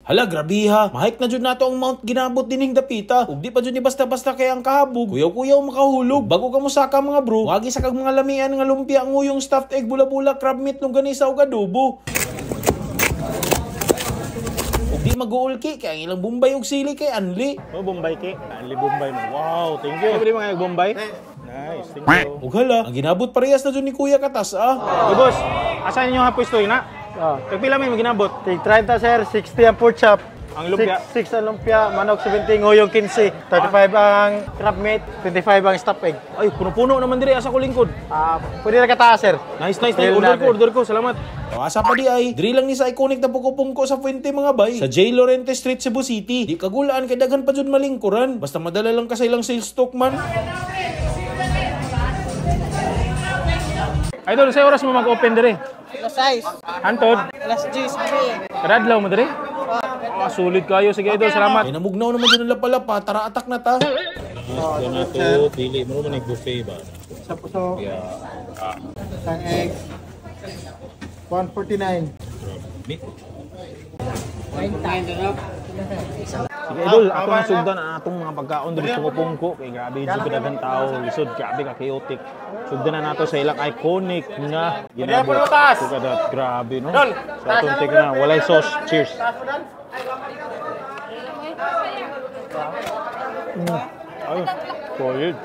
Hala, grabe ha. Mahik na dyan nato ang Mount Ginabot dining dapita. Ug di pa dyan ni basta-basta kay ang kahabog. Kuyaw-kuyaw makahulog. Bago ka mo saka mga bro, wagi sa kag mga lamian nga lumpia nguyong stuffed egg, bula-bula, crab meat, longganisa ug adobo. Ug di mag-uulki kay ang ilang Bombay ug sili kay Anli. Oh, Bombay ki. Anli Bombay mo. Wow, thank you. Pwede mga Bombay? Nice, thank you. Ug hala, ang ginabot parehas na dyan ni Kuya Katas Hey boss, asan inyo nga pwesto na? Kagpila may maginabot? Tig 30 sir, 60 ang pork chop. Ang lumpia? 6 ang lumpia, manok 17, nguyong 15. 35 ang crab meat, 25 ang stuffed egg. Ay, puno-puno naman dire asa ko lingkod. Pwede na kataas sir. Nice. Order ko. Salamat. Asa pa di ay, diri lang ni sa iconic na pungko sa Fuente mga bay. Sa J. Lorente Street, Cebu City. Di kagulaan kay daghan pa jud malingkuran. Basta madala lang ka sa ilang sales stock man. Idol, sa oras mo mag-open dire? Alas 6. Antod? Alas 10. Kadadlaw mo dire? Sulit kayo. Sige idol, salamat. Ay namugnaw naman dyan ang lapalapa, tara atak na ta. Gusto na to, pili mo naman nag-buffet ba? Sa puso. Isang egg. 149. Meat. Sige idol, ako na sugdan ang atong mga pagkaon dito sa Pungko. Kay grabe dito kadagang tao, lisod, grabe ka chaotic. Sugdan na nato sa ilang iconic nga ginabot. Kadat grabe no. Sa atong take na walay sauce. Cheers. Ay, solid.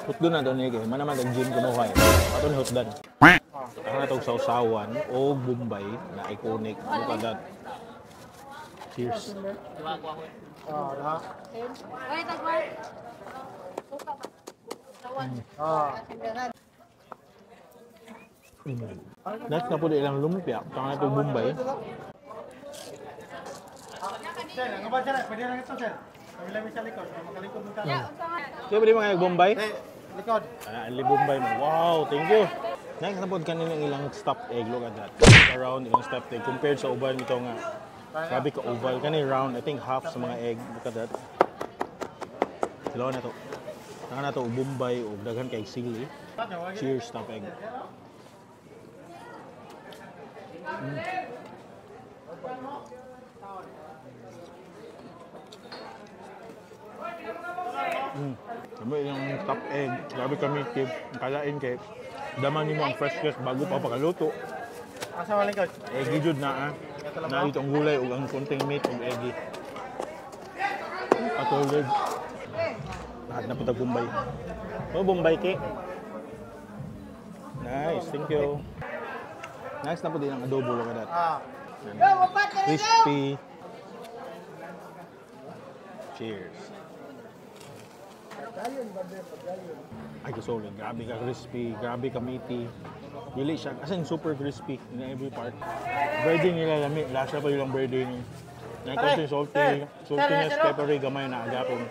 Hutdan na doon niya. Manaman nag-gym ko mo kayo. Ato ni hutdan. Ang natong sausawan o Bombay na iconic. Kadat. Cheers. Next na po din ilang lumpia. Saka na itong Bombay. Pwede lang ito sir. Pwede sa likod. Makalikod mo ka. Sige, pwede mga Bombay? Likod. Anli Bombay mo. Wow, thank you. Next na po kanina ilang stuffed egg. Look at that. Around ilang stuffed egg. Compared sa oval nito nga. Grabe ka oval. Kanina round. I think half sa mga egg. Look at that. Dalawa na to. Saka na to Bombay o daghan kay sili. Cheers, stuffed egg. Sabi yung top egg, grabe kami kip, kalain kay daman nimo ang freshness bago pa pakaluto. Asa waling ka? Eggy jud na na dito ang gulay ug ang konting meat ug eggy. Patulog. Lahat na putag Bombay. Oh, Bombay ki. Nice, thank you. Nice na po din ang adobo lang kadat. Crispy. Cheers. Ay, kasolid. Grabe ka crispy. Grabe ka meaty. Dili siya. As in, super crispy in every part. Breading nila lami. Lasa pa yung breading. Nagkonting salty. Saltiness, peppery, gamay na agapon.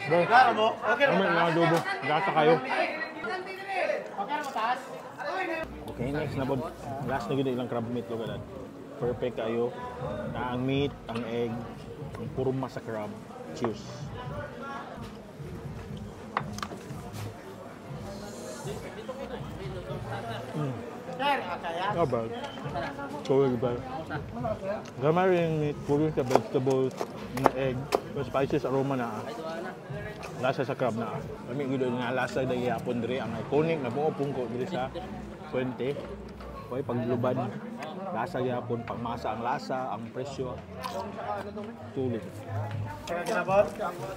Bro, kami mga adobo. Gata kayo. Okay, next na po. Last na gina ilang crab meat. Look at that. Perfect kayo. Na ang meat, ang egg, ang puro masa crab. Cheers. Not bad. Solid ba? Gamay rin meat, puro sa vegetables, ng egg, yung spices, aroma na. Lasa sa crab na. Kami gulo nga lasa na yapon diri ang iconic na Pungko diri sa Fuente. Okay, paglubad, lasa yapon, pangmasa ang lasa, ang presyo. Sulit. Kaya ginabot,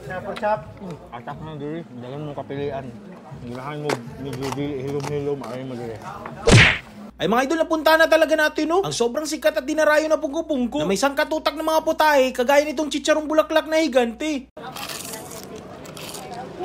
sa pork chop. Atak na diri, dagan mo kapilian. Ginahan mo medyo hilom-hilom, ay madiri. Ay mga idol, napunta na talaga natin no. Ang sobrang sikat at dinarayo na Pungko-Pungko na may sangkatutak ng mga putahe kagaya nitong chicharong bulaklak na higante.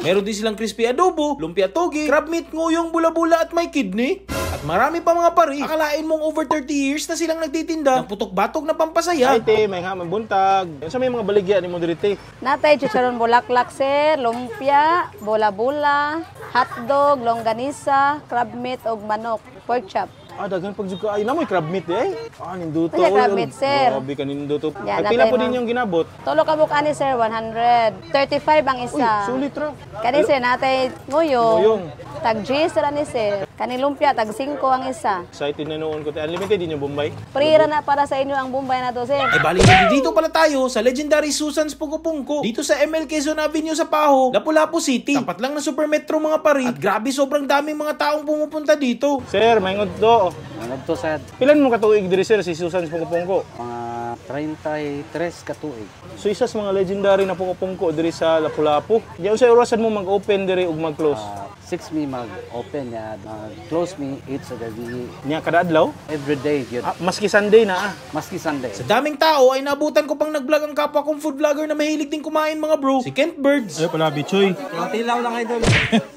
Meron din silang crispy adobo, lumpia toge, crab meat, nguyong, bula-bula at may kidney. At marami pa mga pari. Akalain mong over 30 years na silang nagtitinda ng putok-batok na pampasaya. Ay te, may nga mabuntag. Yan sa may mga baligya ni mo diri te. Natay chicharon bulaklak sir, lumpia, bola-bola, hotdog, longganisa, crab meat ug manok, pork chop. Dagan pag juga ay namoy crab meat eh. Ninduto. Kaya crab meat, sir. Grabe ka ninduto. Yan, Ay pila natay po mo. din yung ginabot? Tulo ka buka ni sir, 100. 35 ang Uy, isa. sulit ra. Kani sir, natay Nguyong. nguyong. Tag G sir ni sir. Kani lumpia, tag 5 ang isa. Excited na noon ko. Unlimited din yung Bombay. Prira na para sa inyo ang Bombay na to sir. Ay bali dito pala tayo sa legendary Susan's Pungko-Pungko. Dito sa ML Quezon Avenue sa Paho, Lapu-Lapu City. Tapat lang ng Super Metro mga pari. At grabe sobrang daming mga taong pumupunta dito. Sir, may ngudto. Manod to sa Pilan mo katuig diri sir si Susan Pungko-Pungko? mga 33 katuig. So isa sa mga legendary na pungko-pungko diri sa Lapu-Lapu. Diyan sa orasan mo mag-open diri ug mag-close. 6 mi mag-open ya, mag-close mi 8 sa gabi. Niya kada adlaw? Every day yun. Maski Sunday na Maski Sunday. Sa daming tao ay nabutan ko pang nag-vlog ang kapwa kong food vlogger na mahilig din kumain mga bro. Si Kent Birds. Ay pala bichoy. Tilaw lang idol.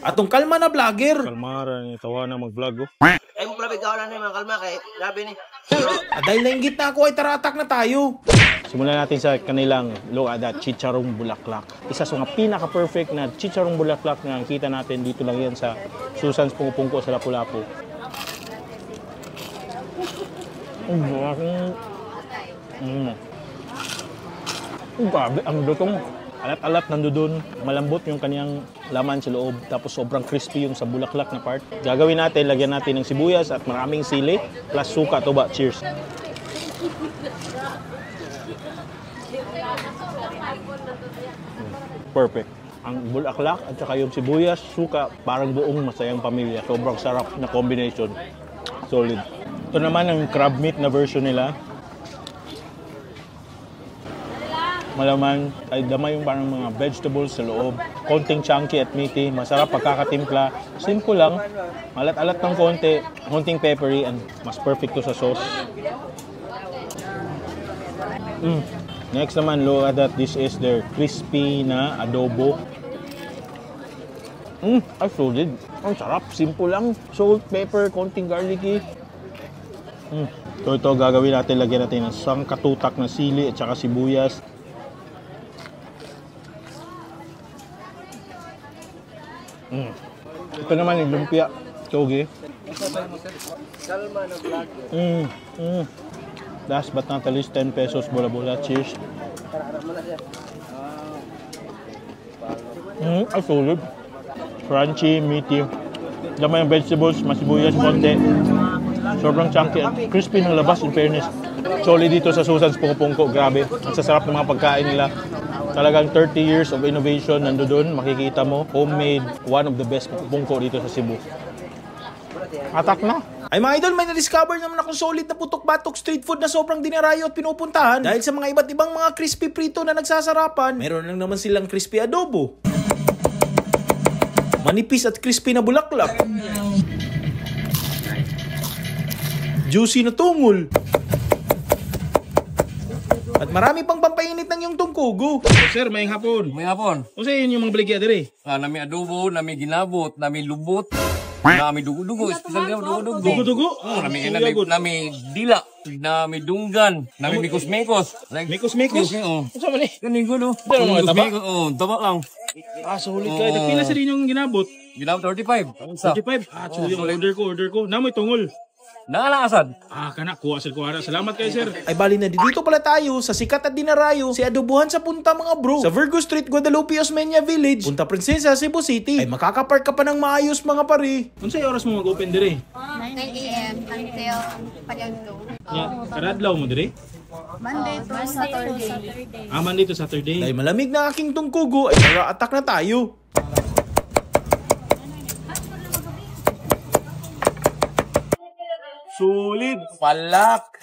Atong kalma na vlogger. Kalmara ni tawa na mag-vlog oh. Ay mo pala bigaw lang ni mga kalma kay grabe ni. At dahil nainggit na ako ay taratak na tayo. Simulan natin sa kanilang look at that chicharong bulaklak. Isa sa mga pinaka-perfect na chicharong bulaklak na nakita natin dito lang yan sa Susan's Pungko-Pungko sa Lapu-Lapu. Grabe, ang lutong. Alat-alat nandun, malambot yung kaniyang laman sa loob, tapos sobrang crispy yung sa bulaklak na part. Gagawin natin, lagyan natin ng sibuyas at maraming sili, plus suka to ba. Cheers! Perfect. Ang bulaklak at saka yung sibuyas, suka, parang buong masayang pamilya. Sobrang sarap na combination. Solid. Ito naman ang crab meat na version nila. Malaman ay damay yung parang mga vegetables sa loob. Konting chunky at meaty. Masarap pagkakatimpla. Simple lang. Malat-alat ng konti. Konting peppery and mas perfect to sa sauce. Next naman, look at that. This is their crispy na adobo. Ay, solid. Ang sarap. Simple lang. Salt, pepper, konting garlicky. Ito gagawin natin. Lagyan natin ng isang katutak na sili at saka sibuyas. Ito naman yung lumpia. Chogi. Last but not least, 10 pesos bola-bola. Cheers. Ay, solid. Crunchy, meaty. Damay yung vegetables, masibuyas, konti. Sobrang chunky at crispy ng labas, in fairness. Solid dito sa Susan's Pungko-Pungko. Grabe. Ang sasarap ng mga pagkain nila. Talagang 30 years of innovation nando doon. Makikita mo, homemade, one of the best pungko dito sa Cebu. Atak na! Ay mga idol, may na-discover naman akong solid na putok-batok street food na sobrang dinarayo at pinupuntahan. Dahil sa mga iba't ibang mga crispy prito na nagsasarapan, meron lang naman silang crispy adobo. Manipis at crispy na bulaklak. Juicy na tungol. At marami pang pampainit ng yung tungkugo. Sir, may hapon. May hapon. O sa yun yung mga baligya diri? Nami adobo, nami ginabot, nami lubot, nami dugo-dugo, espesyal nga dugo-dugo. Dugo-dugo? Nami dila, nami dunggan, nami mikos-mikos. Mikos-mikos? Oo. Ano sa mali? Kaning ko no. Pero mga taba? Oo, taba lang. Solid ka. Pila sa rin yung ginabot? Ginabot 35. 35? So yung order ko. Namoy tungol. Naalakasad. Kana, kuha sir. Salamat kayo, sir. Ay bali na dito pala tayo sa sikat at dinarayo si adobuhan sa punta mga bro. Sa Virgo Street, Guadalupe, Osmeña Village, Punta Princesa, Cebu City. Ay makakapark ka pa ng maayos mga pari. Ano sa'yo oras mo mag-open diri? 9 a.m. until Palyagdo. Karadlaw mo diri? Monday to Saturday. Monday to Saturday. Dahil malamig na aking tungkugo ay tara-attack na tayo. Solid. Palak.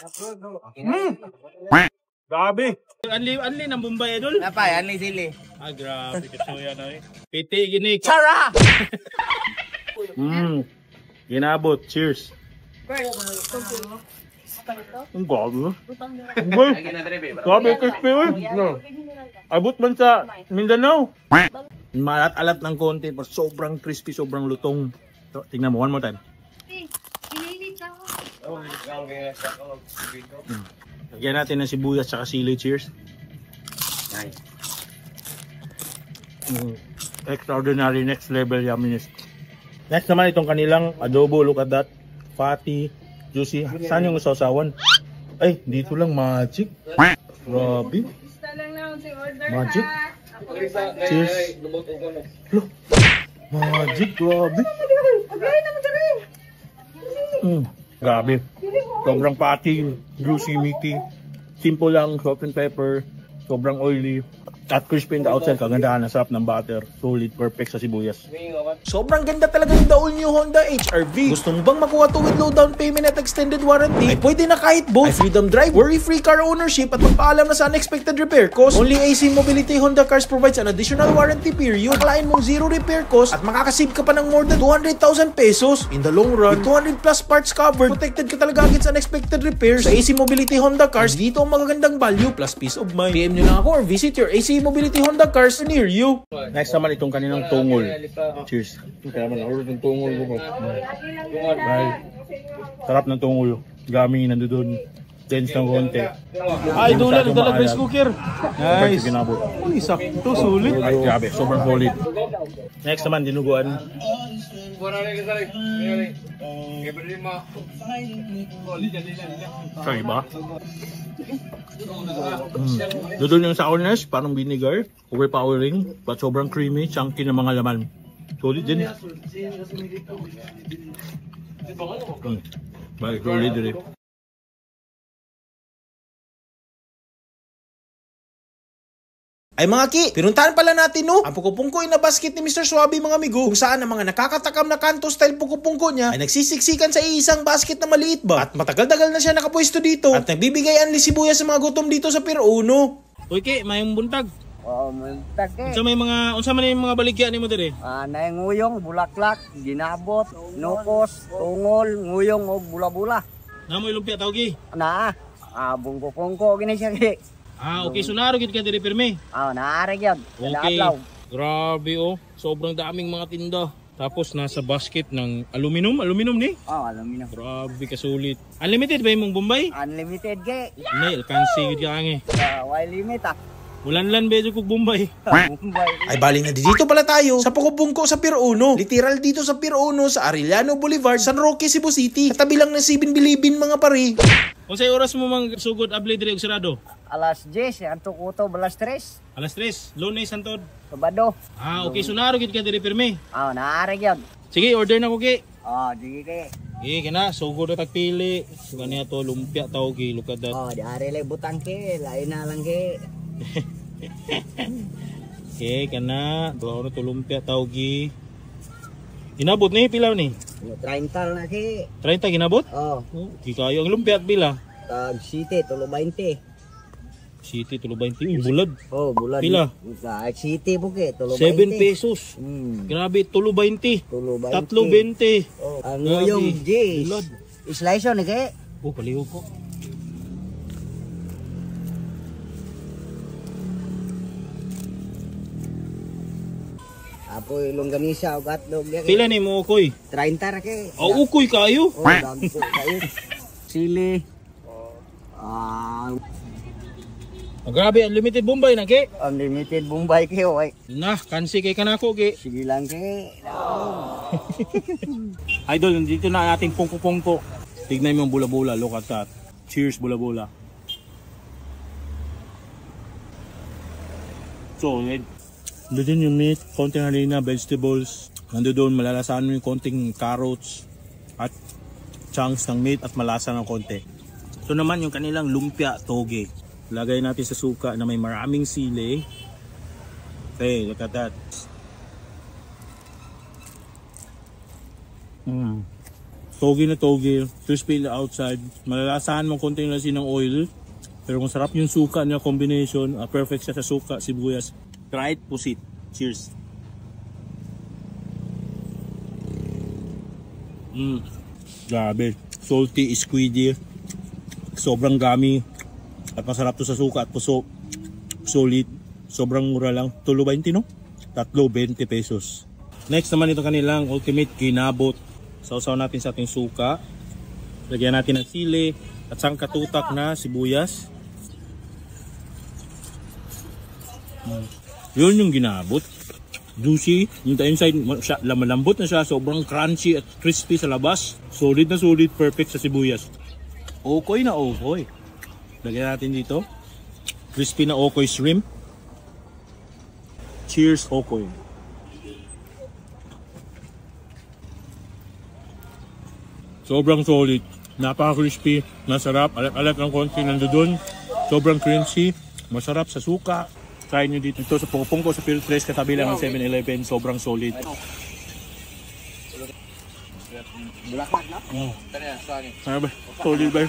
Grabe. Anli ng Bombay, idol. Napay, ani sili. Grabe. Kasuya na eh. Piti, gini. Chara! Ginabot. Cheers. Ang gabi. Grabe, crispy eh. Abot man sa Mindanao. Malat-alat ng konti, pero sobrang crispy, sobrang lutong. So, tingnan mo, one more time. Lagyan natin ng sibuyas at sili. Cheers. Extraordinary, next level yumminess. Next naman itong kanilang adobo. Look at that. Fatty, Juicy. Saan yung sausawan? Ay, dito lang, magic. Grabe. Magic. Cheers. Look. Magic, grabe. Grabe. Sobrang patty, juicy, meaty. Simple lang, salt and pepper. Sobrang oily. At crispy in the outside, kagandahan na sarap ng butter. Solid, perfect sa sibuyas. Sobrang ganda talaga ng the all new Honda HR-V. Gusto mo bang makuha to with low down payment at extended warranty? Ay pwede na kahit both. Ay freedom drive, worry-free car ownership at magpaalam na sa unexpected repair cost. Only AC Mobility Honda Cars provides an additional warranty period. Akalain mong zero repair cost at makakasave ka pa ng more than 200,000 pesos. In the long run, with 200 plus parts covered, protected ka talaga against unexpected repairs. Sa AC Mobility Honda Cars, dito ang magagandang value plus peace of mind. PM nyo lang ako or visit your AC Mobility Honda Cars near you. Next naman itong kaninang tungol. Cheers. Kaya man, order ng tungol ko. Right. Sarap ng tungol. Gaming nandoon. Dense ng konti. Ay, doon na nagdala rice cooker. Nice. Uy, sakto, sulit. Ay, grabe. Sobrang solid. Next naman, dinuguan. Sorry ba? Doon yung sourness, parang vinegar, overpowering, but sobrang creamy, chunky ng mga laman. Solid din. Balik, solid din. Ay mga ki, pinuntahan pala natin no, ang pukupungko na basket ni Mr. Suabe mga amigo, kung saan ang mga nakakatakam na kanto style pukupungko niya ay nagsisiksikan sa iisang basket na maliit ba. At matagal-tagal na siya nakapwesto dito at nagbibigay anli sibuyas sa mga gutom dito sa Pier 1. Uy ki, mayong buntag. Oh, buntag ki. Unsa man yung mga baligya nimo dire? Na nguyong, bulaklak, ginabot, nukos, tungol, nguyong o bula-bula. Namoy lumpia tawag ki. Na, bungko-pungko gini siya ki. Okay, sunaro gid ka dire pirmi. Naarag yun. Okay. Grabe oh, sobrang daming mga tinda. Tapos nasa basket ng aluminum ni? Aluminum. Grabe kasulit. Unlimited ba yung Bombay? Unlimited ke. Nay, alkansi gid ka angi. Why limit Ulan-lan bedo kog Bombay. Ay bali na dito pala tayo sa Pukupungko sa Pier 1. Literal dito sa Pier 1 sa Arellano Boulevard, San Roque, Cebu City. Katabi lang ng 7-Bilibin mga pare. Unsay oras mo mang sugod abli dire og sarado? Alas 10, anto kuto balas 3. Alas 3, Lunes santod. Sabado. Okay, sunaro gid ka dire pirmi. Naarag yun. Sige, order na ko ki. Sige ke. Kana, sugod na tagpili. Kaniya to lumpia tawag ki, look at that. Di ari lay butang ke, lain na lang ke. Kana, doon na to lumpia tawag ki. Inabot ni pilaw ni? 30 na ke. 30 ginabot? Di kayo ang lumpia at pila. Tag City, 320. City, 320. Bulad. Bulad. Pila? City po ke, 320. 7 pesos. Grabe, 320. 320. Ang nguyong G. Slice ni ke. Paliw ko. Apo longganisa o hotdog. Pila ni mo ukoy? 30 ra ke. Ukoy kayo? Dagko kayo. Sili. Grabe, unlimited Bombay na ke. Unlimited Bombay ke oy. Kansi kay kanako ke. Sige lang ke. Idol, dito na ating pungko-pungko. Tignan mo yung bula-bula, look at that. Cheers bula-bula. Solid. Doon yung meat, konting harina, vegetables. Nandoon malalasahan mo yung konting carrots at chunks ng meat at malasa ng konti. Ito naman yung kanilang lumpia toge. Lagay natin sa suka na may maraming sili. Okay, look at that. Toge na toge, crispy in the outside. Malalasahan mo konting lasin ng oil. Pero kung sarap yung suka niya combination, perfect siya sa suka, sibuyas. Try it, pusit. Cheers. Grabe. Salty, squidgy. Sobrang gami. At masarap to sa suka at puso. Solid. Sobrang mura lang. 3.20 no? 3.20 pesos. Next naman ito kanilang ultimate ginabot. Sausaw natin sa ating suka. Lagyan natin ng sili at sangkatutak na sibuyas. Yun yung ginabot. juicy. Yung inside, malambot na siya. Sobrang crunchy at crispy sa labas. Solid na solid. Perfect sa sibuyas. Okoy na okoy. Lagyan natin dito. Crispy na okoy shrimp. Cheers, okoy. Sobrang solid. Napaka-crispy. Masarap. Alat-alat ng konti nandoon. Sobrang crunchy. Masarap sa suka. Try nyo dito. Ito sa Pungpungko sa Field 3 katabi lang ng 7-Eleven. Sobrang solid. Bulaklak na? Ano ba? Solid ba?